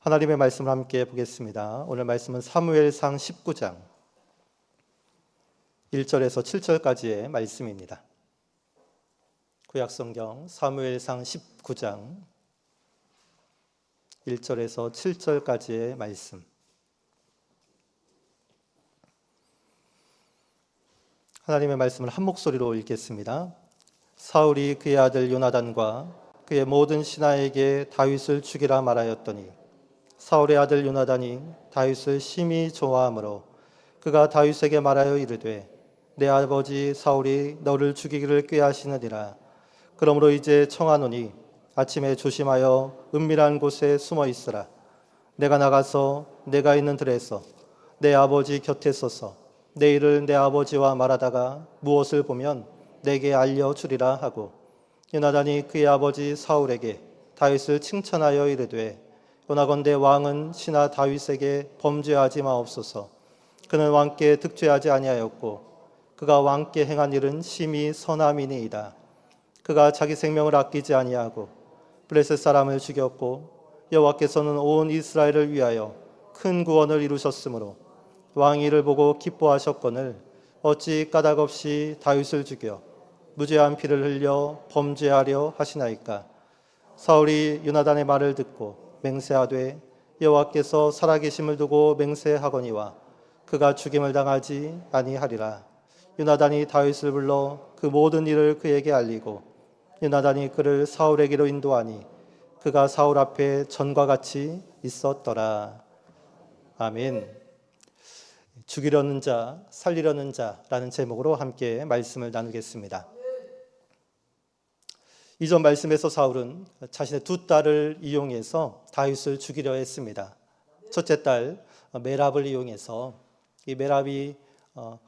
하나님의 말씀을 함께 보겠습니다. 오늘 말씀은 사무엘상 19장 1절에서 7절까지의 말씀입니다. 구약성경 사무엘상 19장 1절에서 7절까지의 말씀. 하나님의 말씀을 한 목소리로 읽겠습니다. 사울이 그의 아들 요나단과 그의 모든 신하에게 다윗을 죽이라 말하였더니 사울의 아들 요나단이 다윗을 심히 좋아하므로 그가 다윗에게 말하여 이르되 내 아버지 사울이 너를 죽이기를 꾀하시느니라. 그러므로 이제 청하노니 아침에 조심하여 은밀한 곳에 숨어 있으라. 내가 나가서 내가 있는 들에서 내 아버지 곁에 서서 내 일을 내 아버지와 말하다가 무엇을 보면 내게 알려주리라 하고, 요나단이 그의 아버지 사울에게 다윗을 칭찬하여 이르되 요나건대 왕은 신하 다윗에게 범죄하지 마옵소서. 그는 왕께 득죄하지 아니하였고 그가 왕께 행한 일은 심히 선함이니이다. 그가 자기 생명을 아끼지 아니하고 블레셋 사람을 죽였고 여호와께서는 온 이스라엘을 위하여 큰 구원을 이루셨으므로 왕이 이를 보고 기뻐하셨거늘 어찌 까닭없이 다윗을 죽여 무죄한 피를 흘려 범죄하려 하시나이까. 사울이 요나단의 말을 듣고 맹세하되 여호와께서 살아계심을 두고 맹세하거니와 그가 죽임을 당하지 아니하리라. 요나단이 다윗을 불러 그 모든 일을 그에게 알리고 요나단이 그를 사울에게로 인도하니 그가 사울 앞에 전과 같이 있었더라. 아멘. 죽이려는 자, 살리려는 자라는 제목으로 함께 말씀을 나누겠습니다. 이전 말씀에서 사울은 자신의 두 딸을 이용해서 다윗을 죽이려 했습니다. 첫째 딸 메랍을 이용해서 이 메랍이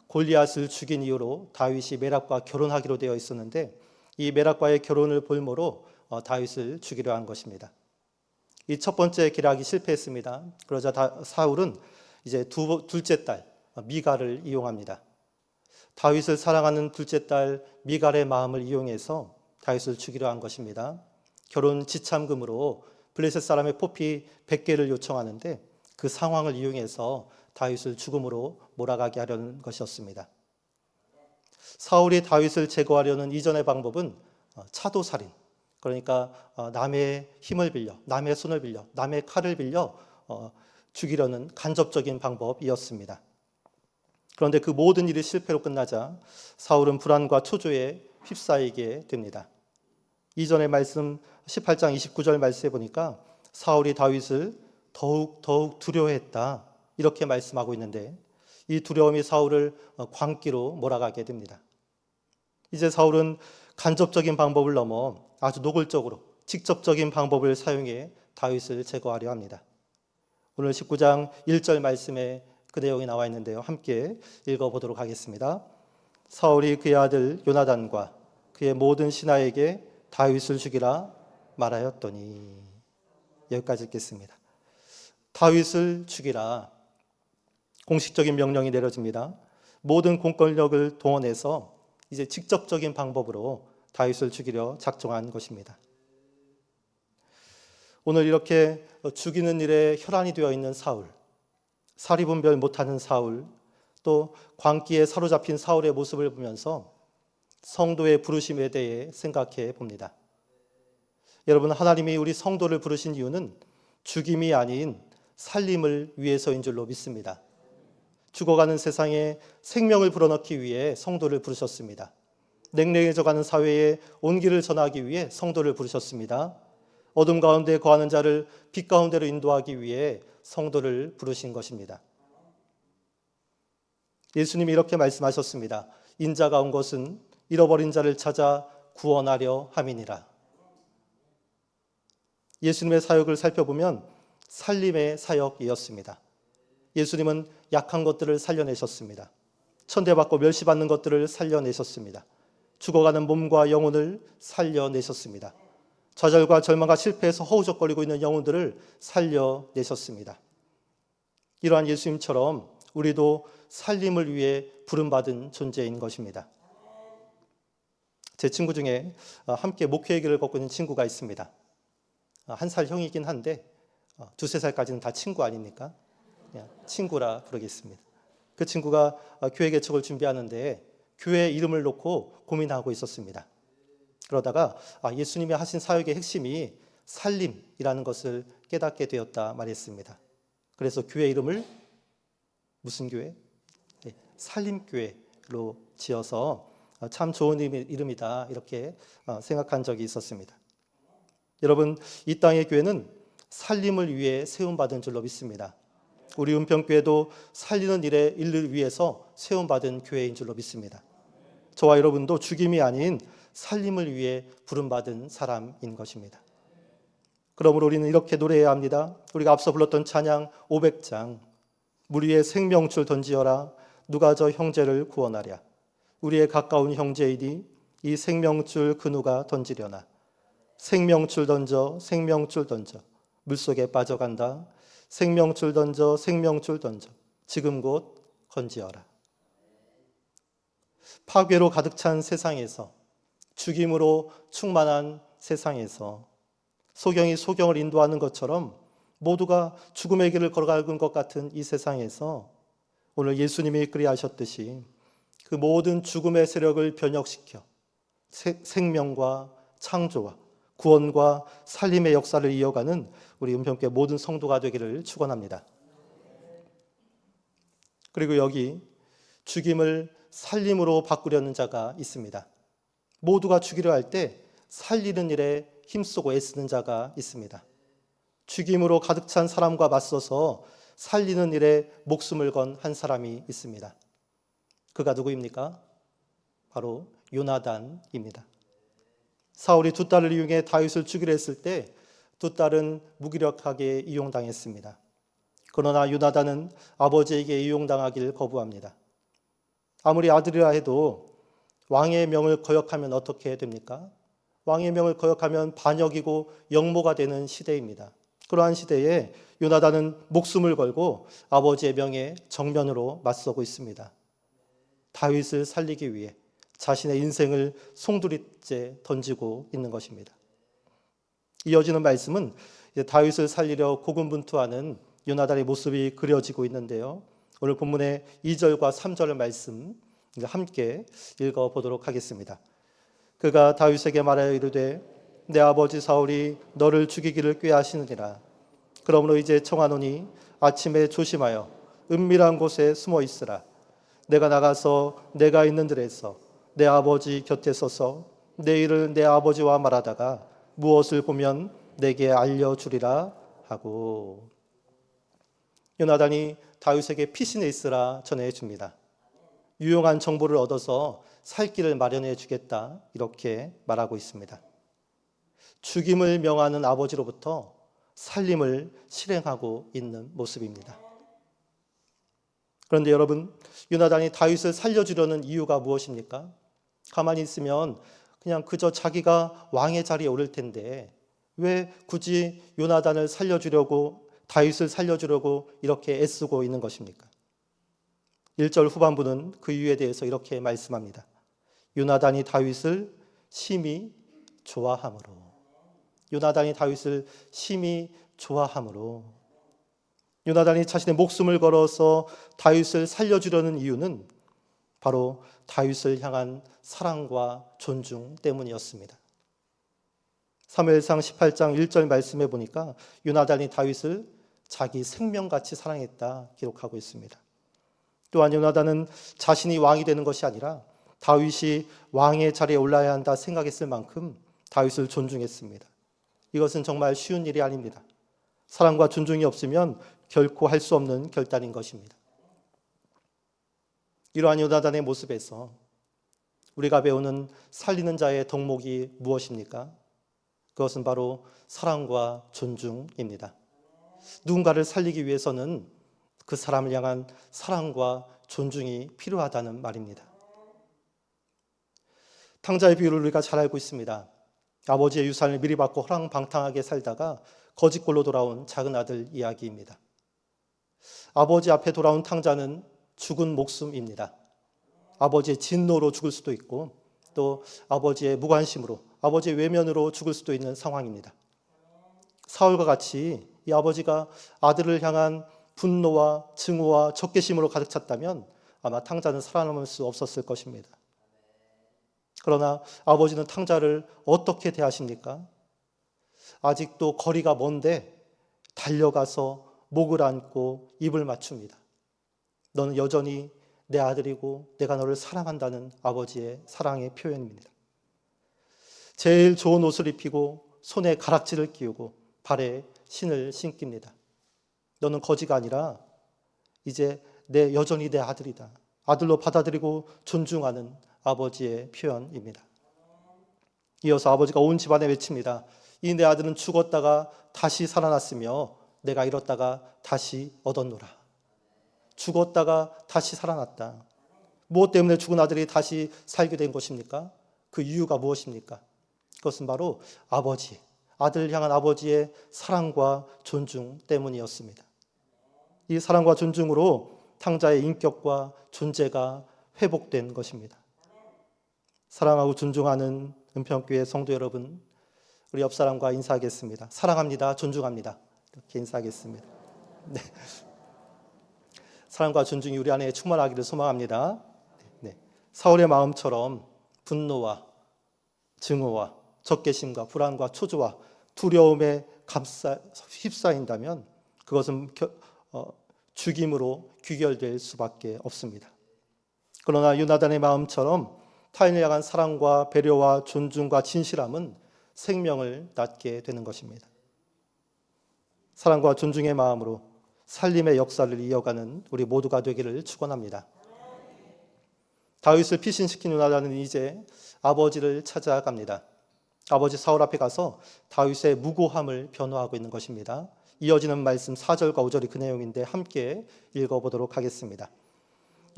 골리앗을 죽인 이후로 다윗이 메랍과 결혼하기로 되어 있었는데 이 메랍과의 결혼을 볼모로 다윗을 죽이려 한 것입니다. 이 첫 번째 기락이 실패했습니다. 그러자 사울은 이제 둘째 딸 미갈을 이용합니다. 다윗을 사랑하는 둘째 딸 미갈의 마음을 이용해서 다윗을 죽이려 한 것입니다. 결혼 지참금으로 블레셋 사람의 포피 100개를 요청하는데 그 상황을 이용해서 다윗을 죽음으로 몰아가게 하려는 것이었습니다. 사울이 다윗을 제거하려는 이전의 방법은 차도살인, 그러니까 남의 힘을 빌려, 남의 손을 빌려, 남의 칼을 빌려 죽이려는 간접적인 방법이었습니다. 그런데 그 모든 일이 실패로 끝나자 사울은 불안과 초조에 휩싸이게 됩니다. 이전의 말씀 18장 29절 말씀에 보니까 사울이 다윗을 더욱 두려워했다 이렇게 말씀하고 있는데 이 두려움이 사울을 광기로 몰아가게 됩니다. 이제 사울은 간접적인 방법을 넘어 아주 노골적으로 직접적인 방법을 사용해 다윗을 제거하려 합니다. 오늘 19장 1절 말씀에 그 내용이 나와 있는데요. 함께 읽어보도록 하겠습니다. 사울이 그의 아들 요나단과 그의 모든 신하에게 다윗을 죽이라 말하였더니, 여기까지 읽겠습니다. 다윗을 죽이라, 공식적인 명령이 내려집니다. 모든 공권력을 동원해서 이제 직접적인 방법으로 다윗을 죽이려 작정한 것입니다. 오늘 이렇게 죽이는 일에 혈안이 되어 있는 사울, 사리분별 못하는 사울, 또 광기에 사로잡힌 사울의 모습을 보면서 성도의 부르심에 대해 생각해 봅니다. 여러분, 하나님이 우리 성도를 부르신 이유는 죽임이 아닌 살림을 위해서인 줄로 믿습니다. 죽어가는 세상에 생명을 불어넣기 위해 성도를 부르셨습니다. 냉랭해져가는 사회에 온기를 전하기 위해 성도를 부르셨습니다. 어둠 가운데 거하는 자를 빛 가운데로 인도하기 위해 성도를 부르신 것입니다. 예수님이 이렇게 말씀하셨습니다. 인자가 온 것은 잃어버린 자를 찾아 구원하려 함이니라. 예수님의 사역을 살펴보면 살림의 사역이었습니다. 예수님은 약한 것들을 살려내셨습니다. 천대받고 멸시받는 것들을 살려내셨습니다. 죽어가는 몸과 영혼을 살려내셨습니다. 좌절과 절망과 실패에서 허우적거리고 있는 영혼들을 살려내셨습니다. 이러한 예수님처럼 우리도 살림을 위해 부름받은 존재인 것입니다. 제 친구 중에 함께 목회의 길을 걷고 있는 친구가 있습니다. 한 살 형이긴 한데 두세 살까지는 다 친구 아닙니까? 그냥 친구라 부르겠습니다. 그 친구가 교회 개척을 준비하는데 교회 이름을 놓고 고민하고 있었습니다. 그러다가 예수님이 하신 사역의 핵심이 살림이라는 것을 깨닫게 되었다 말했습니다. 그래서 교회 이름을 무슨 교회? 살림교회로 지어서 참 좋은 이름이다 이렇게 생각한 적이 있었습니다. 여러분, 이 땅의 교회는 살림을 위해 세움받은 줄로 믿습니다. 우리 은평교회도 살리는 일을 위해서 세움받은 교회인 줄로 믿습니다. 저와 여러분도 죽임이 아닌 살림을 위해 부름받은 사람인 것입니다. 그러므로 우리는 이렇게 노래해야 합니다. 우리가 앞서 불렀던 찬양 500장, 물 위에 생명줄 던지어라 누가 저 형제를 구원하랴. 우리의 가까운 형제이니 이 생명줄 그 누가 던지려나. 생명줄 던져 생명줄 던져 물속에 빠져간다. 생명줄 던져 생명줄 던져 지금 곧 건지어라. 파괴로 가득 찬 세상에서, 죽임으로 충만한 세상에서 소경이 소경을 인도하는 것처럼 모두가 죽음의 길을 걸어가는 것 같은 이 세상에서 오늘 예수님이 그리하셨듯이 그 모든 죽음의 세력을 변혁시켜 생명과 창조와 구원과 살림의 역사를 이어가는 우리 은평교회 모든 성도가 되기를 축원합니다. 그리고 여기 죽임을 살림으로 바꾸려는 자가 있습니다. 모두가 죽이려 할 때 살리는 일에 힘쓰고 애쓰는 자가 있습니다. 죽임으로 가득 찬 사람과 맞서서 살리는 일에 목숨을 건 한 사람이 있습니다. 그가 누구입니까? 바로 요나단입니다. 사울이 두 딸을 이용해 다윗을 죽이려 했을 때 두 딸은 무기력하게 이용당했습니다. 그러나 요나단은 아버지에게 이용당하기를 거부합니다. 아무리 아들이라 해도 왕의 명을 거역하면 어떻게 됩니까? 왕의 명을 거역하면 반역이고 역모가 되는 시대입니다. 그러한 시대에 요나단은 목숨을 걸고 아버지의 명에 정면으로 맞서고 있습니다. 다윗을 살리기 위해 자신의 인생을 송두리째 던지고 있는 것입니다. 이어지는 말씀은 다윗을 살리려 고군분투하는 요나단의 모습이 그려지고 있는데요. 오늘 본문의 2절과 3절의 말씀 함께 읽어보도록 하겠습니다. 그가 다윗에게 말하여 이르되 내 아버지 사울이 너를 죽이기를 꾀하시느니라. 그러므로 이제 청하노니 아침에 조심하여 은밀한 곳에 숨어 있으라. 내가 나가서 내가 있는 들에서 내 아버지 곁에 서서 내 일을 내 아버지와 말하다가 무엇을 보면 내게 알려주리라 하고, 요나단이 다윗에게 피신해 있으라 전해줍니다. 유용한 정보를 얻어서 살 길을 마련해 주겠다 이렇게 말하고 있습니다. 죽임을 명하는 아버지로부터 살림을 실행하고 있는 모습입니다. 그런데 여러분, 요나단이 다윗을 살려주려는 이유가 무엇입니까? 가만히 있으면 그냥 그저 자기가 왕의 자리에 오를 텐데 왜 굳이 요나단을 살려주려고, 다윗을 살려주려고 이렇게 애쓰고 있는 것입니까? 1절 후반부는 그 이유에 대해서 이렇게 말씀합니다. 요나단이 다윗을 심히 좋아함으로. 요나단이 다윗을 심히 좋아함으로. 요나단이 자신의 목숨을 걸어서 다윗을 살려주려는 이유는 바로 다윗을 향한 사랑과 존중 때문이었습니다. 사무엘상 18장 1절 말씀해 보니까 요나단이 다윗을 자기 생명같이 사랑했다 기록하고 있습니다. 또한 요나단은 자신이 왕이 되는 것이 아니라 다윗이 왕의 자리에 올라야 한다 생각했을 만큼 다윗을 존중했습니다. 이것은 정말 쉬운 일이 아닙니다. 사랑과 존중이 없으면 결코 할 수 없는 결단인 것입니다. 이러한 요나단의 모습에서 우리가 배우는 살리는 자의 덕목이 무엇입니까? 그것은 바로 사랑과 존중입니다. 누군가를 살리기 위해서는 그 사람을 향한 사랑과 존중이 필요하다는 말입니다. 탕자의 비유를 우리가 잘 알고 있습니다. 아버지의 유산을 미리 받고 허랑방탕하게 살다가 거짓골로 돌아온 작은 아들 이야기입니다. 아버지 앞에 돌아온 탕자는 죽은 목숨입니다. 아버지의 진노로 죽을 수도 있고 또 아버지의 무관심으로, 아버지의 외면으로 죽을 수도 있는 상황입니다. 사울과 같이 이 아버지가 아들을 향한 분노와 증오와 적개심으로 가득 찼다면 아마 탕자는 살아남을 수 없었을 것입니다. 그러나 아버지는 탕자를 어떻게 대하십니까? 아직도 거리가 먼데 달려가서 목을 안고 입을 맞춥니다. 너는 여전히 내 아들이고 내가 너를 사랑한다는 아버지의 사랑의 표현입니다. 제일 좋은 옷을 입히고 손에 가락지를 끼우고 발에 신을 신깁니다. 너는 거지가 아니라 이제 여전히 내 아들이다. 아들로 받아들이고 존중하는 아버지의 표현입니다. 이어서 아버지가 온 집안에 외칩니다. 이 내 아들은 죽었다가 다시 살아났으며 내가 잃었다가 다시 얻었노라. 죽었다가 다시 살아났다. 무엇 때문에 죽은 아들이 다시 살게 된 것입니까? 그 이유가 무엇입니까? 그것은 바로 아들을 향한 아버지의 사랑과 존중 때문이었습니다. 이 사랑과 존중으로 탕자의 인격과 존재가 회복된 것입니다. 사랑하고 존중하는 은평교회 성도 여러분, 우리 옆 사람과 인사하겠습니다. 사랑합니다. 존중합니다. 이렇게 인사하겠습니다. 네. 사랑과 존중이 우리 안에 충만하기를 소망합니다. 네. 사울의 마음처럼 분노와 증오와 적개심과 불안과 초조와 두려움에 휩싸인다면 그것은 죽임으로 귀결될 수밖에 없습니다. 그러나 요나단의 마음처럼 타인을 향한 사랑과 배려와 존중과 진실함은 생명을 낳게 되는 것입니다. 사랑과 존중의 마음으로 살림의 역사를 이어가는 우리 모두가 되기를 축원합니다. 다윗을 피신시킨 요나단은 이제 아버지를 찾아갑니다. 아버지 사울 앞에 가서 다윗의 무고함을 변호하고 있는 것입니다. 이어지는 말씀 4절과 5절이 그 내용인데 함께 읽어보도록 하겠습니다.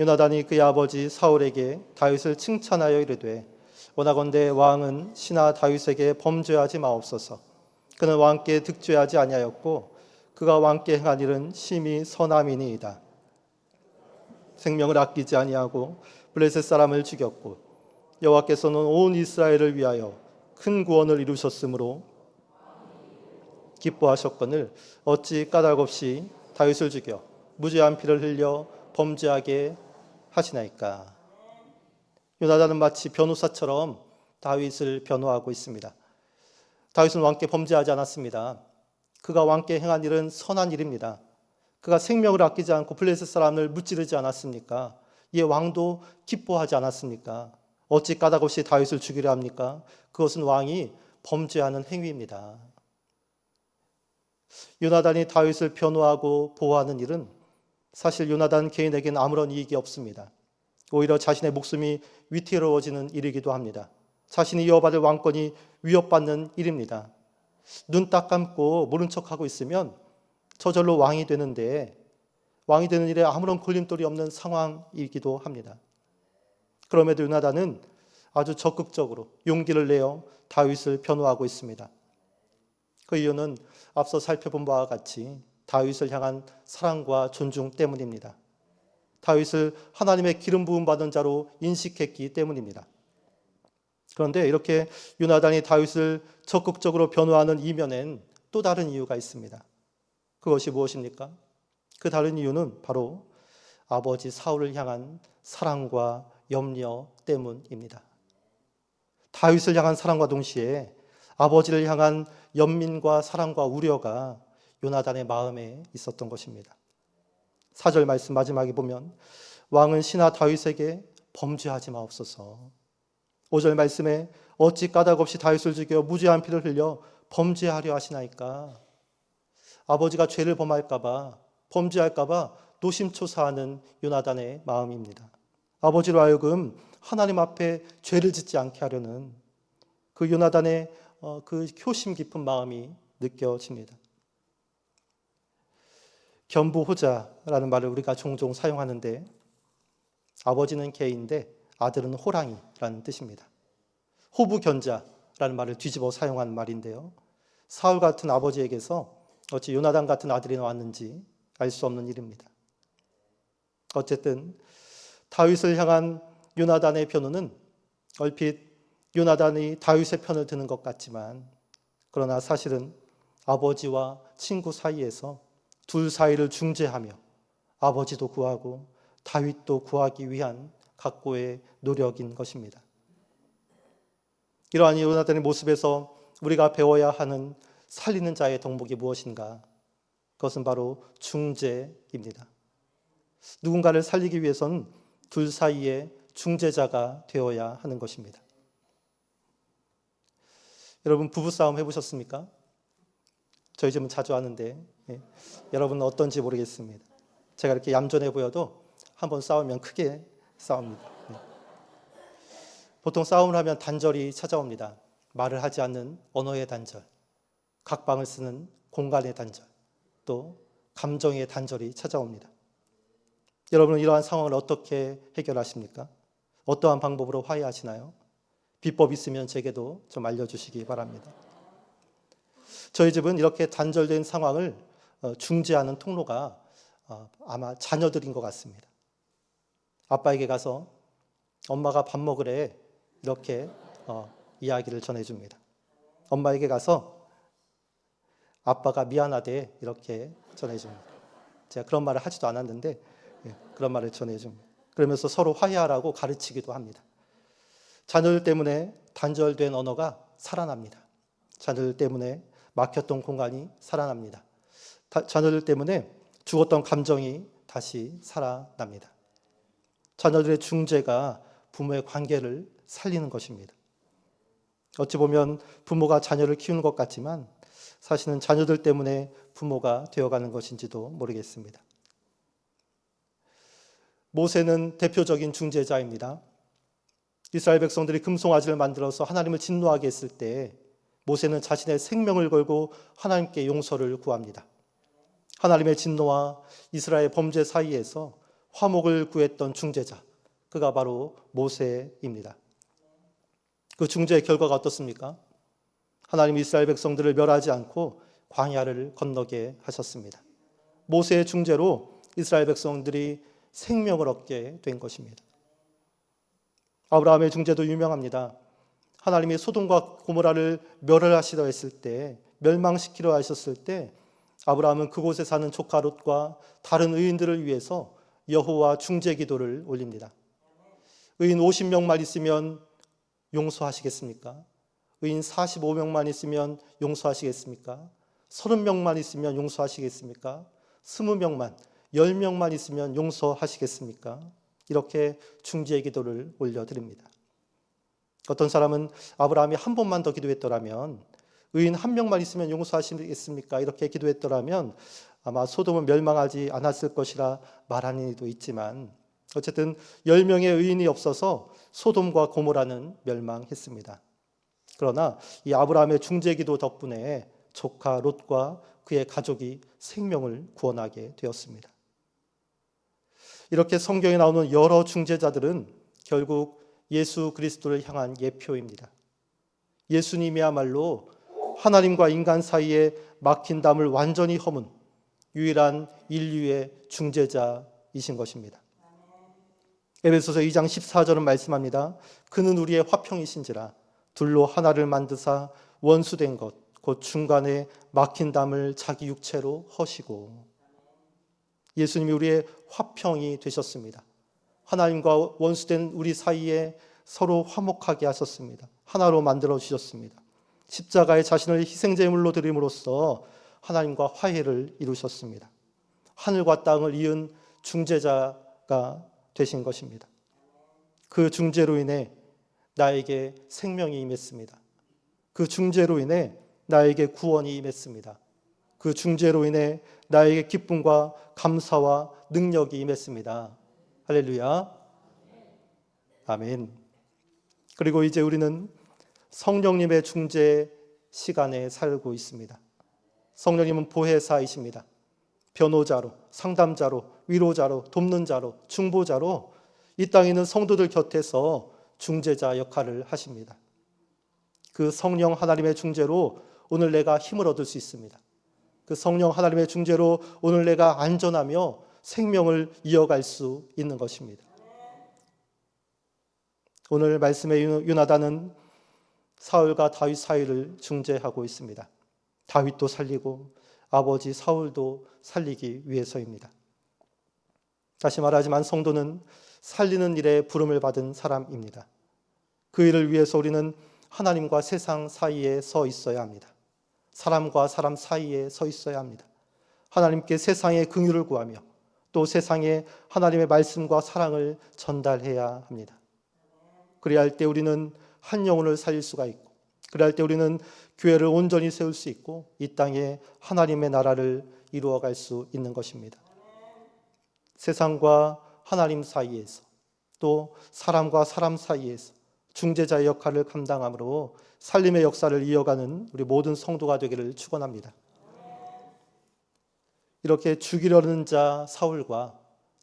요나단이 그의 아버지 사울에게 다윗을 칭찬하여 이르되 원하건대 왕은 신하 다윗에게 범죄하지 마옵소서. 그는 왕께 득죄하지 아니하였고 그가 왕께 행한 일은 심히 선함이니이다. 생명을 아끼지 아니하고 블레셋 사람을 죽였고 여호와께서는 온 이스라엘을 위하여 큰 구원을 이루셨으므로 기뻐하셨거늘 어찌 까닭없이 다윗을 죽여 무죄한 피를 흘려 범죄하게 하시나이까. 요나단은 마치 변호사처럼 다윗을 변호하고 있습니다. 다윗은 왕께 범죄하지 않았습니다. 그가 왕께 행한 일은 선한 일입니다. 그가 생명을 아끼지 않고 블레셋 사람을 무찌르지 않았습니까? 이에 왕도 기뻐하지 않았습니까? 어찌 까닭없이 다윗을 죽이려 합니까? 그것은 왕이 범죄하는 행위입니다. 요나단이 다윗을 변호하고 보호하는 일은 사실 요나단 개인에게는 아무런 이익이 없습니다. 오히려 자신의 목숨이 위태로워지는 일이기도 합니다. 자신이 이어받을 왕권이 위협받는 일입니다. 눈 딱 감고 모른 척하고 있으면 저절로 왕이 되는데 왕이 되는 일에 아무런 걸림돌이 없는 상황이기도 합니다. 그럼에도 요나단은 아주 적극적으로 용기를 내어 다윗을 변호하고 있습니다. 그 이유는 앞서 살펴본 바와 같이 다윗을 향한 사랑과 존중 때문입니다. 다윗을 하나님의 기름 부음 받은 자로 인식했기 때문입니다. 그런데 이렇게 요나단이 다윗을 적극적으로 변호하는 이면엔 또 다른 이유가 있습니다. 그것이 무엇입니까? 그 다른 이유는 바로 아버지 사울을 향한 사랑과 염려 때문입니다. 다윗을 향한 사랑과 동시에 아버지를 향한 연민과 사랑과 우려가 요나단의 마음에 있었던 것입니다. 4절 말씀 마지막에 보면 왕은 신하 다윗에게 범죄하지 마옵소서. 5절 말씀에 어찌 까닭없이 다윗을 죽여 무죄한 피를 흘려 범죄하려 하시나이까. 아버지가 죄를 범할까 봐 범죄할까 봐 노심초사하는 요나단의 마음입니다. 아버지로 하여금 하나님 앞에 죄를 짓지 않게 하려는 그 요나단의 그 효심 깊은 마음이 느껴집니다. 견부호자라는 말을 우리가 종종 사용하는데 아버지는 개인데 아들은 호랑이라는 뜻입니다. 호부견자라는 말을 뒤집어 사용한 말인데요. 사울 같은 아버지에게서 어찌 요나단 같은 아들이 나왔는지 알 수 없는 일입니다. 어쨌든 다윗을 향한 요나단의 변호는 얼핏 요나단이 다윗의 편을 드는 것 같지만 그러나 사실은 아버지와 친구 사이에서 둘 사이를 중재하며 아버지도 구하고 다윗도 구하기 위한 각고의 노력인 것입니다. 이러한 요나단의 모습에서 우리가 배워야 하는 살리는 자의 덕목이 무엇인가? 그것은 바로 중재입니다. 누군가를 살리기 위해서는 둘 사이에 중재자가 되어야 하는 것입니다. 여러분 부부싸움 해보셨습니까? 저희 집은 자주 하는데 여러분은 어떤지 모르겠습니다. 제가 이렇게 얌전해 보여도 한번 싸우면 크게 싸웁니다. 보통 싸움을 하면 단절이 찾아옵니다. 말을 하지 않는 언어의 단절, 각방을 쓰는 공간의 단절, 또 감정의 단절이 찾아옵니다. 여러분은 이러한 상황을 어떻게 해결하십니까? 어떠한 방법으로 화해하시나요? 비법 있으면 제게도 좀 알려주시기 바랍니다. 저희 집은 이렇게 단절된 상황을 중재하는 통로가 아마 자녀들인 것 같습니다. 아빠에게 가서 엄마가 밥 먹으래 이렇게 이야기를 전해줍니다. 엄마에게 가서 아빠가 미안하대 이렇게 전해줍니다. 제가 그런 말을 하지도 않았는데 그런 말을 전해줍니다. 그러면서 서로 화해하라고 가르치기도 합니다. 자녀들 때문에 단절된 언어가 살아납니다. 자녀들 때문에 막혔던 공간이 살아납니다. 자녀들 때문에 죽었던 감정이 다시 살아납니다. 자녀들의 중재가 부모의 관계를 살리는 것입니다. 어찌 보면 부모가 자녀를 키우는 것 같지만 사실은 자녀들 때문에 부모가 되어가는 것인지도 모르겠습니다. 모세는 대표적인 중재자입니다. 이스라엘 백성들이 금송아지를 만들어서 하나님을 진노하게 했을 때 모세는 자신의 생명을 걸고 하나님께 용서를 구합니다. 하나님의 진노와 이스라엘 범죄 사이에서 화목을 구했던 중재자, 그가 바로 모세입니다. 그 중재의 결과가 어떻습니까? 하나님이 이스라엘 백성들을 멸하지 않고 광야를 건너게 하셨습니다. 모세의 중재로 이스라엘 백성들이 생명을 얻게 된 것입니다. 아브라함의 중재도 유명합니다. 하나님이 소돔과 고모라를 멸하시려 했을 때, 멸망시키려 하셨을 때 아브라함은 그곳에 사는 조카 롯과 다른 의인들을 위해서 여호와 중재 기도를 올립니다. 의인 50명만 있으면 용서하시겠습니까? 의인 45명만 있으면 용서하시겠습니까? 30명만 있으면 용서하시겠습니까? 20명만, 10명만 있으면 용서하시겠습니까? 이렇게 중재의 기도를 올려드립니다. 어떤 사람은 아브라함이 한 번만 더 기도했더라면, 의인 한 명만 있으면 용서하시겠습니까? 이렇게 기도했더라면 아마 소돔은 멸망하지 않았을 것이라 말하는 이도 있지만 어쨌든 10명의 의인이 없어서 소돔과 고모라는 멸망했습니다. 그러나 이 아브라함의 중재기도 덕분에 조카 롯과 그의 가족이 생명을 구원하게 되었습니다. 이렇게 성경에 나오는 여러 중재자들은 결국 예수 그리스도를 향한 예표입니다. 예수님이야말로 하나님과 인간 사이에 막힌 담을 완전히 허문 유일한 인류의 중재자이신 것입니다. 에베소서 2장 14절은 말씀합니다. 그는 우리의 화평이신지라 둘로 하나를 만드사 원수된 것 곧 중간에 막힌 담을 자기 육체로 허시고. 예수님이 우리의 화평이 되셨습니다. 하나님과 원수된 우리 사이에 서로 화목하게 하셨습니다. 하나로 만들어 주셨습니다. 십자가에 자신을 희생제물로 드림으로써 하나님과 화해를 이루셨습니다. 하늘과 땅을 이은 중재자가 되신 것입니다. 그 중재로 인해 나에게 생명이 임했습니다. 그 중재로 인해 나에게 구원이 임했습니다. 그 중재로 인해 나에게 기쁨과 감사와 능력이 임했습니다. 할렐루야. 아멘. 그리고 이제 우리는 성령님의 중재 시간에 살고 있습니다. 성령님은 보혜사이십니다. 변호자로, 상담자로, 위로자로, 돕는 자로, 중보자로 이 땅에 있는 성도들 곁에서 중재자 역할을 하십니다. 그 성령 하나님의 중재로 오늘 내가 힘을 얻을 수 있습니다. 그 성령 하나님의 중재로 오늘 내가 안전하며 생명을 이어갈 수 있는 것입니다. 오늘 말씀의 요나단은 사울과 다윗 사이를 중재하고 있습니다. 다윗도 살리고 아버지 사울도 살리기 위해서입니다. 다시 말하지만 성도는 살리는 일에 부름을 받은 사람입니다. 그 일을 위해서 우리는 하나님과 세상 사이에 서 있어야 합니다. 사람과 사람 사이에 서 있어야 합니다. 하나님께 세상의 긍휼을 구하며 또 세상에 하나님의 말씀과 사랑을 전달해야 합니다. 그래야 할 때 우리는 한 영혼을 살릴 수가 있고, 그래야 할 때 우리는 교회를 온전히 세울 수 있고 이 땅에 하나님의 나라를 이루어갈 수 있는 것입니다. 세상과 하나님 사이에서 또 사람과 사람 사이에서 중재자의 역할을 감당함으로 살림의 역사를 이어가는 우리 모든 성도가 되기를 축원합니다. 이렇게 죽이려는 자 사울과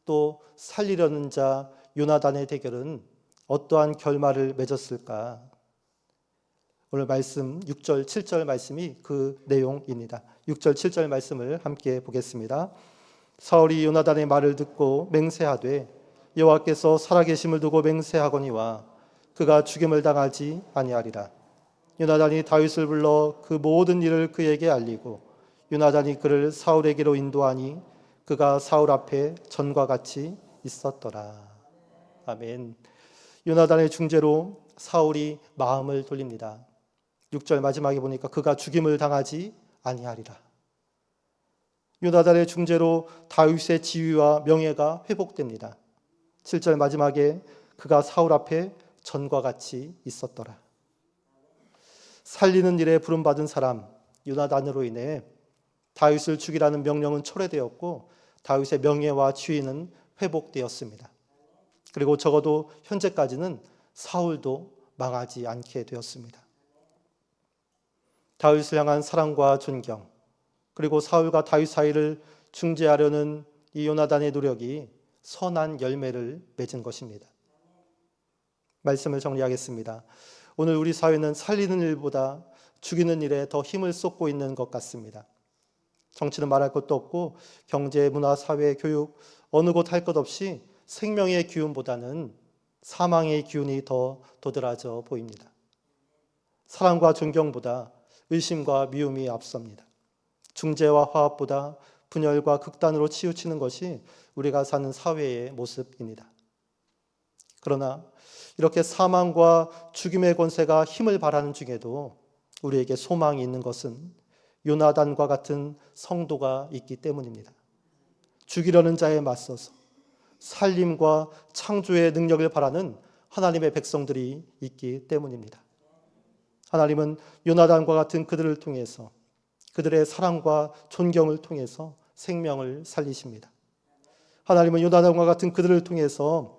또 살리려는 자 요나단의 대결은 어떠한 결말을 맺었을까? 오늘 말씀 6절, 7절 말씀이 그 내용입니다. 6절, 7절 말씀을 함께 보겠습니다. 사울이 요나단의 말을 듣고 맹세하되 여호와께서 살아계심을 두고 맹세하거니와 그가 죽임을 당하지 아니하리라. 요나단이 다윗을 불러 그 모든 일을 그에게 알리고 요나단이 그를 사울에게로 인도하니 그가 사울 앞에 전과 같이 있었더라. 아멘. 요나단의 중재로 사울이 마음을 돌립니다. 6절 마지막에 보니까 그가 죽임을 당하지 아니하리라. 요나단의 중재로 다윗의 지위와 명예가 회복됩니다. 7절 마지막에 그가 사울 앞에 전과 같이 있었더라. 살리는 일에 부름받은 사람 요나단으로 인해 다윗을 죽이라는 명령은 철회되었고 다윗의 명예와 지위는 회복되었습니다. 그리고 적어도 현재까지는 사울도 망하지 않게 되었습니다. 다윗을 향한 사랑과 존경, 그리고 사울과 다윗 사이를 중재하려는 이 요나단의 노력이 선한 열매를 맺은 것입니다. 말씀을 정리하겠습니다. 오늘 우리 사회는 살리는 일보다 죽이는 일에 더 힘을 쏟고 있는 것 같습니다. 정치는 말할 것도 없고 경제, 문화, 사회, 교육 어느 곳 할 것 없이 생명의 기운보다는 사망의 기운이 더 도드라져 보입니다. 사랑과 존경보다 의심과 미움이 앞섭니다. 중재와 화합보다 분열과 극단으로 치우치는 것이 우리가 사는 사회의 모습입니다. 그러나 이렇게 사망과 죽임의 권세가 힘을 발하는 중에도 우리에게 소망이 있는 것은 요나단과 같은 성도가 있기 때문입니다. 죽이려는 자에 맞서서 살림과 창조의 능력을 바라는 하나님의 백성들이 있기 때문입니다. 하나님은 요나단과 같은 그들을 통해서 그들의 사랑과 존경을 통해서 생명을 살리십니다. 하나님은 요나단과 같은 그들을 통해서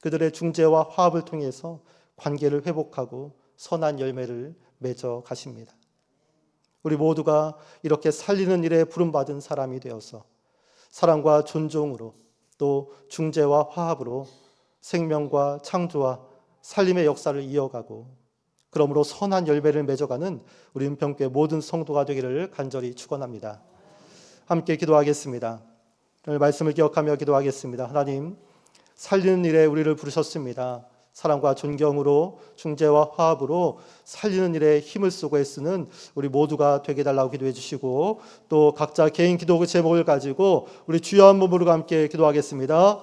그들의 중재와 화합을 통해서 관계를 회복하고 선한 열매를 맺어 가십니다. 우리 모두가 이렇게 살리는 일에 부름받은 사람이 되어서 사랑과 존중으로 또 중재와 화합으로 생명과 창조와 살림의 역사를 이어가고 그러므로 선한 열매를 맺어가는 우리 은평교회 모든 성도가 되기를 간절히 축원합니다. 함께 기도하겠습니다. 오늘 말씀을 기억하며 기도하겠습니다. 하나님, 살리는 일에 우리를 부르셨습니다. 사랑과 존경으로 중재와 화합으로 살리는 일에 힘을 쓰고 애쓰는 우리 모두가 되게 달라고 기도해 주시고 또 각자 개인 기도 제목을 가지고 우리 주여 한 몸으로 함께 기도하겠습니다.